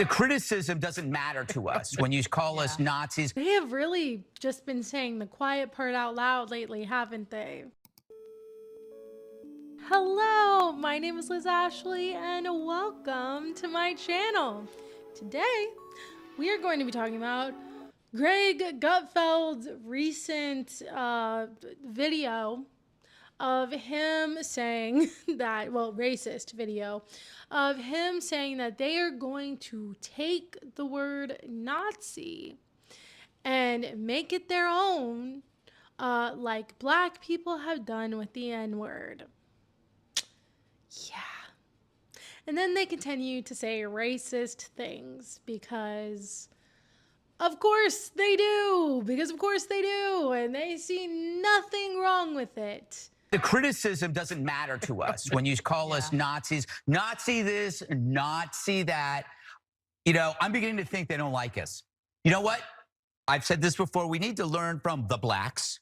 The criticism doesn't matter to us when you call us Nazis. They have really just been saying the quiet part out loud lately, haven't they? Hello, my name is Liz Ashley and welcome to my channel. Today, we are going to be talking about Greg Gutfeld's recent video of him saying that, well, racist video of him saying that they are going to take the word Nazi and make it their own, like black people have done with the N-word. Yeah. And then they continue to say racist things because of course they do, and they see nothing wrong with it. The criticism doesn't matter to us when you call us Nazis. Nazi this, Nazi that. You know, I'm beginning to think they don't like us. You know what? I've said this before. We need to learn from the blacks.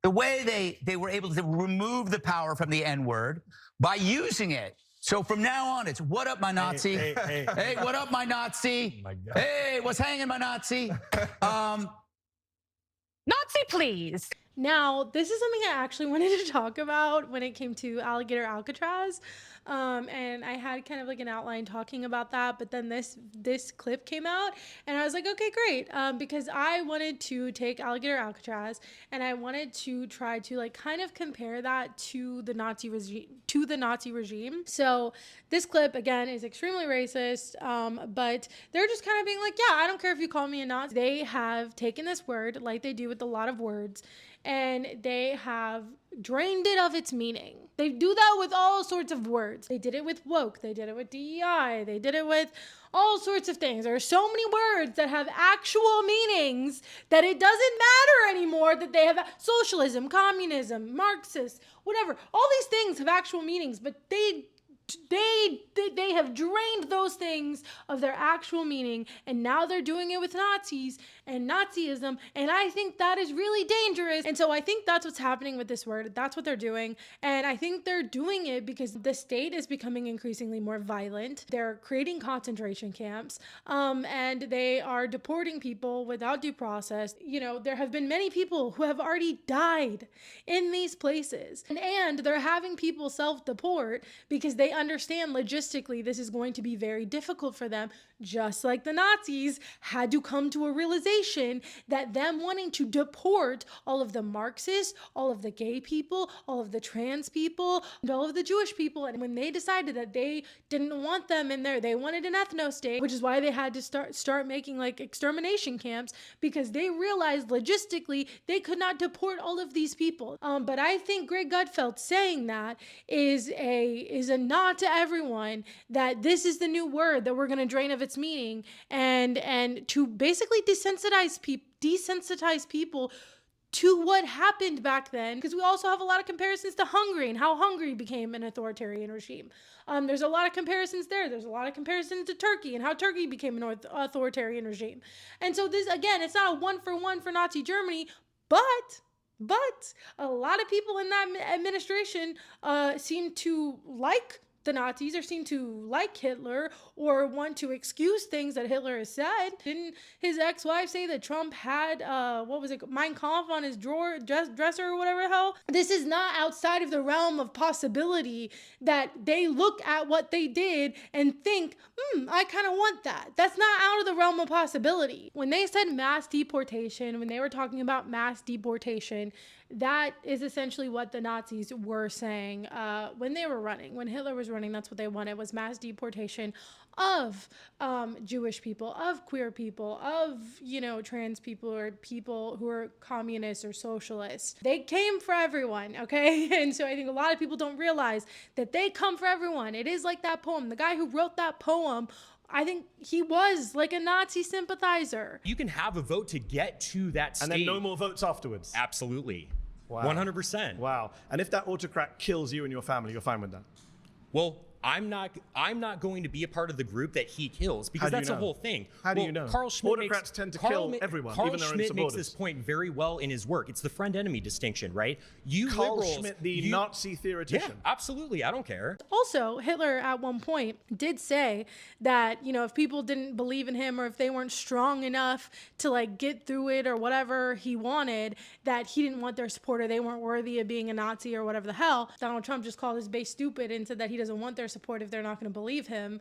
The way they were able to remove the power from the N-word by using it. So from now on, it's what up, my Nazi? Hey, what up, my Nazi? Oh my hey, what's hanging, my Nazi? Nazi, please. Now, this is something I actually wanted to talk about when it came to Alligator Alcatraz. And I had kind of like an outline talking about that, but then this clip came out and I was like, okay, great. Because I wanted to take Alligator Alcatraz and I wanted to try to like kind of compare that to the Nazi regime. So this clip again is extremely racist, but they're just kind of being like, yeah, I don't care if you call me a Nazi. They have taken this word like they do with a lot of words and they have drained it of its meaning. They do that with all sorts of words. They did it with woke. They did it with DEI. They did it with all sorts of things. There are so many words that have actual meanings that it doesn't matter anymore that they have socialism, communism, Marxist, whatever. All these things have actual meanings, but they have drained those things of their actual meaning, and now they're doing it with Nazis and Nazism, and I think that is really dangerous. And so I think that's what's happening with this word. That's what they're doing, and I think they're doing it because the state is becoming increasingly more violent. They're creating concentration camps, and they are deporting people without due process. You know, there have been many people who have already died in these places, and they're having people self-deport because they understand logistically this is going to be very difficult for them, just like the Nazis had to come to a realization that them wanting to deport all of the Marxists, all of the gay people, all of the trans people, and all of the Jewish people, and when they decided that they didn't want them in there, they wanted an ethno-state, which is why they had to start making like extermination camps, because they realized logistically they could not deport all of these people. But I think Greg Gutfeld saying that is a nod to everyone that this is the new word that we're going to drain of its meaning, and to basically desensitize people to what happened back then, because we also have a lot of comparisons to Hungary and how Hungary became an authoritarian regime. There's a lot of comparisons there. There's a lot of comparisons to Turkey and how Turkey became an authoritarian regime. And so this, again, it's not a one-for-one for Nazi Germany, but a lot of people in that administration seem to like the Nazis or seem to like Hitler or want to excuse things that Hitler has said. Didn't his ex-wife say that Trump had, Mein Kampf on his dresser or whatever the hell? This is not outside of the realm of possibility that they look at what they did and think, I kind of want that. That's not out of the realm of possibility. When they said mass deportation, when they were talking about mass deportation, that is essentially what the Nazis were saying when they were running. When Hitler was running, that's what they wanted, was mass deportation of Jewish people, of queer people, of, you know, trans people or people who are communists or socialists. They came for everyone, okay? And so I think a lot of people don't realize that they come for everyone. It is like that poem. The guy who wrote that poem, I think he was like a Nazi sympathizer. You can have a vote to get to that state. And then no more votes afterwards. Absolutely. Wow. 100%. Wow. And if that autocrat kills you and your family, you're fine with that? Well, I'm not going to be a part of the group that he kills, because do you that's the know? whole thing. How do you know? Carl Schmitt Autocrats tend to kill everyone, Carl even their own Schmitt makes supporters. this point very well in his work. It's the friend-enemy distinction, right? You Carl liberals, Schmitt, the you, Nazi theoretician. Yeah, absolutely. I don't care. Also, Hitler at one point did say that, you know, if people didn't believe in him, or if they weren't strong enough to like get through it or whatever he wanted, that he didn't want their support, or they weren't worthy of being a Nazi or whatever the hell. Donald Trump just called his base stupid and said that he doesn't want their support if they're not going to believe him.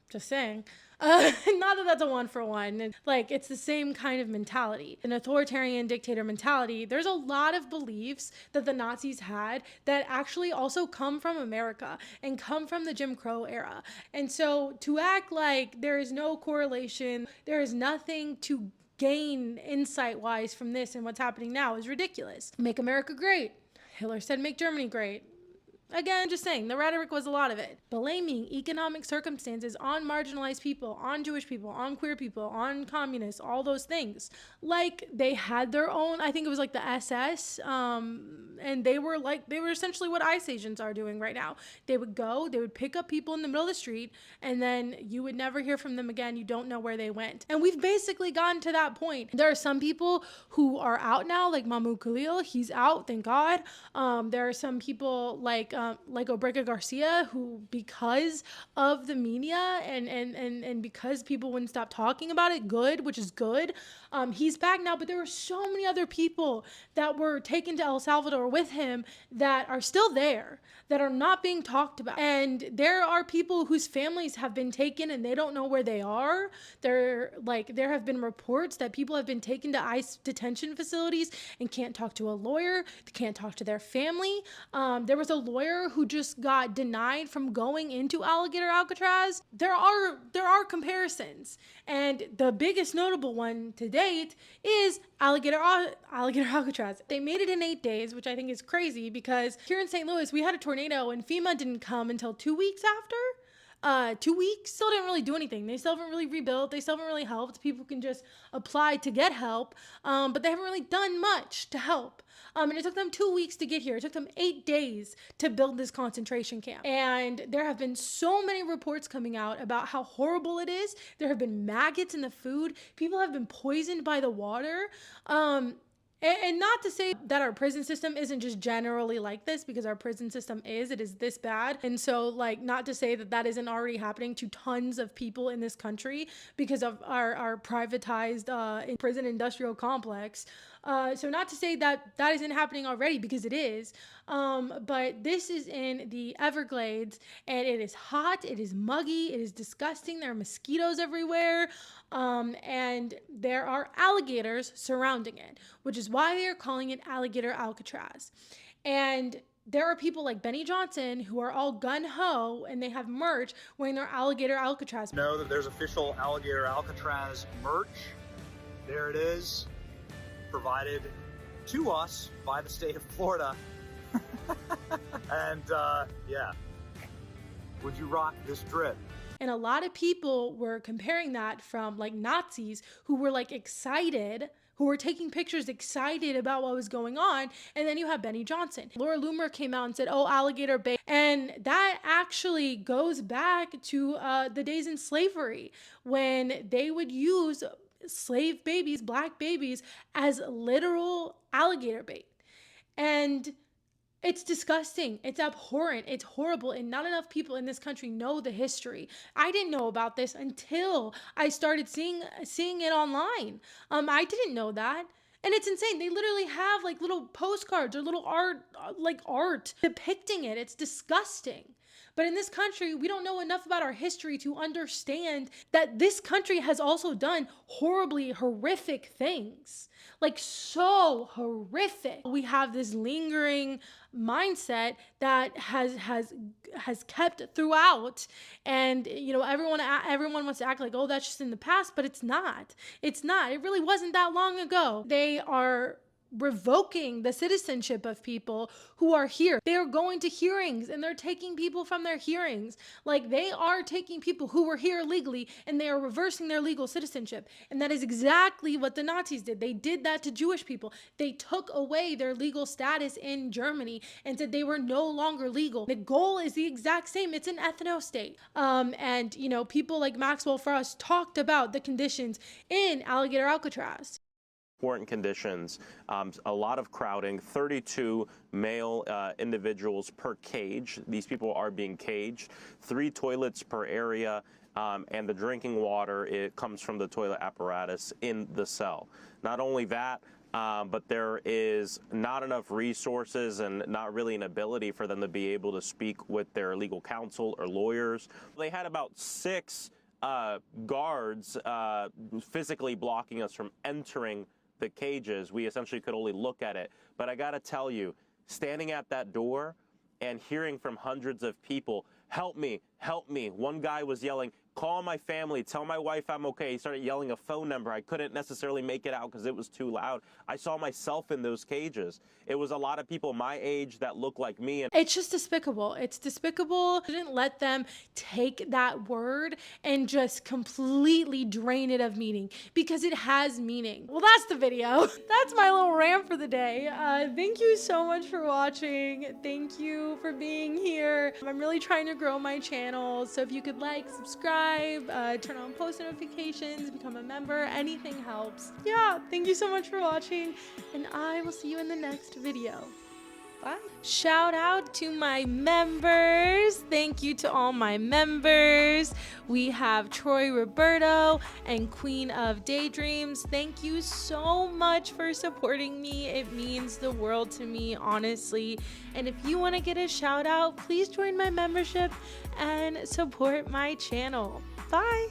Just saying. Not that that's a one for one. Like, it's the same kind of mentality. An authoritarian dictator mentality. There's a lot of beliefs that the Nazis had that actually also come from America and come from the Jim Crow era. And so to act like there is no correlation, there is nothing to gain insight-wise from this and what's happening now is ridiculous. Make America great. Hitler said make Germany great. Again, just saying, the rhetoric was a lot of it. Blaming economic circumstances on marginalized people, on Jewish people, on queer people, on communists, all those things. Like, they had their own, I think it was like the SS, and they were essentially what ICE agents are doing right now. They would pick up people in the middle of the street, and then you would never hear from them again. You don't know where they went. And we've basically gotten to that point. There are some people who are out now, like Mahmoud Khalil, he's out, thank God. There are some people like Obrega Garcia, who, because of the media and because people wouldn't stop talking about it, which is good, he's back now. But there were so many other people that were taken to El Salvador with him that are still there, that are not being talked about. And there are people whose families have been taken and they don't know where they are. There have been reports that people have been taken to ICE detention facilities and can't talk to a lawyer, can't talk to their family. There was a lawyer who just got denied from going into Alligator Alcatraz. There are comparisons, and the biggest notable one to date is Alligator Alcatraz. They made it in 8 days, which I think is crazy, because here in St. Louis we had a tornado and FEMA didn't come until 2 weeks after. 2 weeks, still didn't really do anything. They still haven't really rebuilt. They still haven't really helped. People can just apply to get help, but they haven't really done much to help. And it took them 2 weeks to get here. It took them 8 days to build this concentration camp. And there have been so many reports coming out about how horrible it is. There have been maggots in the food. People have been poisoned by the water. And not to say that our prison system isn't just generally like this, because our prison system it is this bad. And so, like, not to say that isn't already happening to tons of people in this country because of our privatized prison industrial complex. So not to say that isn't happening already, because it is. But this is in the Everglades, and it is hot, it is muggy, it is disgusting. There are mosquitoes everywhere. And there are alligators surrounding it, which is why they are calling it Alligator Alcatraz. And there are people like Benny Johnson who are all gun-ho, and they have merch wearing their Alligator Alcatraz. Know that there's official Alligator Alcatraz merch. There it is, provided to us by the state of Florida. And yeah, would you rock this drip? And a lot of people were comparing that from like Nazis who were like excited, who were taking pictures excited about what was going on. And then you have Benny Johnson. Laura Loomer came out and said, oh, Alligator Bay. And that actually goes back to the days in slavery, when they would use slave babies, black babies, as literal alligator bait. And it's disgusting. It's abhorrent. It's horrible. And not enough people in this country know the history. I didn't know about this until I started seeing it online. I didn't know that. And it's insane. They literally have like little postcards or little art depicting it. It's disgusting. But in this country, we don't know enough about our history to understand that this country has also done horribly horrific things. Like, so horrific. We have this lingering mindset that has kept throughout, and you know, everyone wants to act like, oh, that's just in the past, but it's not. It really wasn't that long ago. They are revoking the citizenship of people who are here. They're going to hearings and they're taking people from their hearings. Like, they are taking people who were here legally and they are reversing their legal citizenship. And that is exactly what the Nazis did. They did that to Jewish people. They took away their legal status in Germany and said they were no longer legal. The goal is the exact same. It's an ethno-state. And, you know, people like Maxwell Frost talked about the conditions in Alligator Alcatraz. Important conditions, a lot of crowding, 32 male individuals per cage. These people are being caged, 3 toilets per area, and the drinking water, it comes from the toilet apparatus in the cell. Not only that, but there is not enough resources and not really an ability for them to be able to speak with their legal counsel or lawyers. They had about 6 guards physically blocking us from entering the cages. We essentially could only look at it. But I gotta tell you, standing at that door and hearing from hundreds of people, help me, help me. One guy was yelling, call my family, tell my wife I'm okay. He started yelling a phone number. I couldn't necessarily make it out because it was too loud. I saw myself in those cages. It was a lot of people my age that look like me. And it's just despicable. It's despicable. I didn't let them take that word and just completely drain it of meaning, because it has meaning. Well, that's the video. That's my little rant for the day. Thank you so much for watching. Thank you for being here. I'm really trying to grow my channel. So if you could like, subscribe, turn on post notifications, become a member, anything helps. Yeah, thank you so much for watching, and I will see you in the next video. Bye. Shout out to my members. Thank you to all my members. We have Troy Roberto and Queen of Daydreams. Thank you so much for supporting me. It means the world to me, honestly. And if you want to get a shout out, please join my membership and support my channel. Bye.